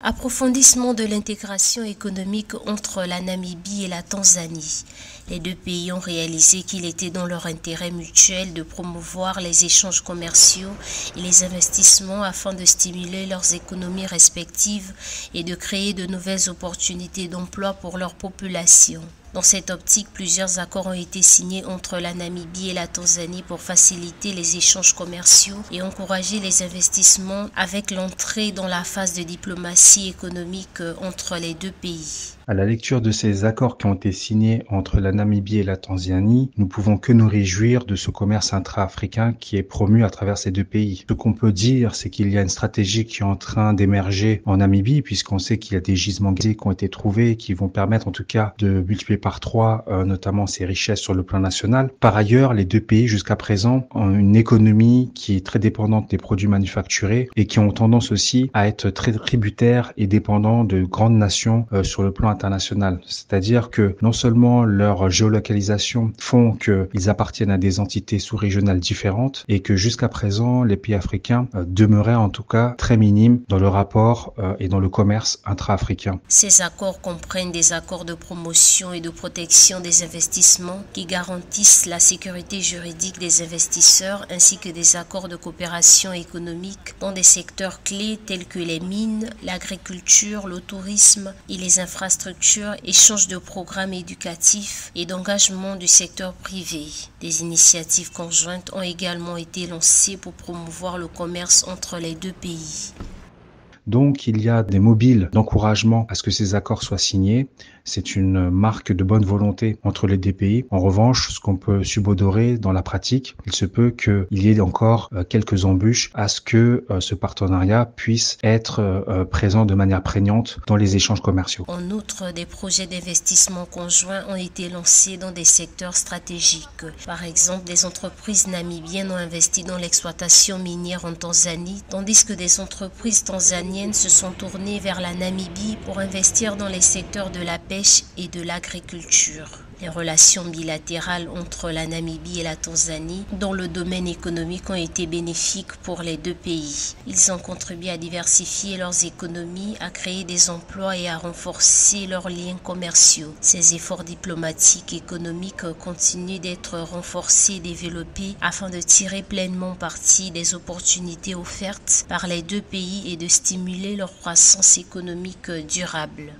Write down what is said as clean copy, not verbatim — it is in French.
Approfondissement de l'intégration économique entre la Namibie et la Tanzanie. Les deux pays ont réalisé qu'il était dans leur intérêt mutuel de promouvoir les échanges commerciaux et les investissements afin de stimuler leurs économies respectives et de créer de nouvelles opportunités d'emploi pour leur population. Dans cette optique, plusieurs accords ont été signés entre la Namibie et la Tanzanie pour faciliter les échanges commerciaux et encourager les investissements avec l'entrée dans la phase de diplomatie économique entre les deux pays. À la lecture de ces accords qui ont été signés entre la Namibie et la Tanzanie, nous pouvons que nous réjouir de ce commerce intra-africain qui est promu à travers ces deux pays. Ce qu'on peut dire, c'est qu'il y a une stratégie qui est en train d'émerger en Namibie, puisqu'on sait qu'il y a des gisements gaziers qui ont été trouvés et qui vont permettre en tout cas de multiplier par 3 notamment ces richesses sur le plan national. Par ailleurs, les deux pays jusqu'à présent ont une économie qui est très dépendante des produits manufacturés et qui ont tendance aussi à être très tributaires et dépendants de grandes nations sur le plan international. C'est-à-dire que non seulement leur géolocalisation font qu'ils appartiennent à des entités sous-régionales différentes et que jusqu'à présent, les pays africains demeuraient en tout cas très minimes dans le rapport et dans le commerce intra-africain. Ces accords comprennent des accords de promotion et de protection des investissements qui garantissent la sécurité juridique des investisseurs ainsi que des accords de coopération économique dans des secteurs clés tels que les mines, l'agriculture, le tourisme et les infrastructures, échange de programmes éducatifs et d'engagement du secteur privé. Des initiatives conjointes ont également été lancées pour promouvoir le commerce entre les deux pays. Donc, il y a des mobiles d'encouragement à ce que ces accords soient signés. C'est une marque de bonne volonté entre les deux pays. En revanche, ce qu'on peut subodorer dans la pratique, il se peut qu'il y ait encore quelques embûches à ce que ce partenariat puisse être présent de manière prégnante dans les échanges commerciaux. En outre, des projets d'investissement conjoints ont été lancés dans des secteurs stratégiques. Par exemple, des entreprises namibiennes ont investi dans l'exploitation minière en Tanzanie, tandis que des entreprises tanzaniennes se sont tournées vers la Namibie pour investir dans les secteurs de la pêche et de l'agriculture. Les relations bilatérales entre la Namibie et la Tanzanie dans le domaine économique ont été bénéfiques pour les deux pays. Ils ont contribué à diversifier leurs économies, à créer des emplois et à renforcer leurs liens commerciaux. Ces efforts diplomatiques et économiques continuent d'être renforcés et développés afin de tirer pleinement parti des opportunités offertes par les deux pays et de stimuler leur croissance économique durable.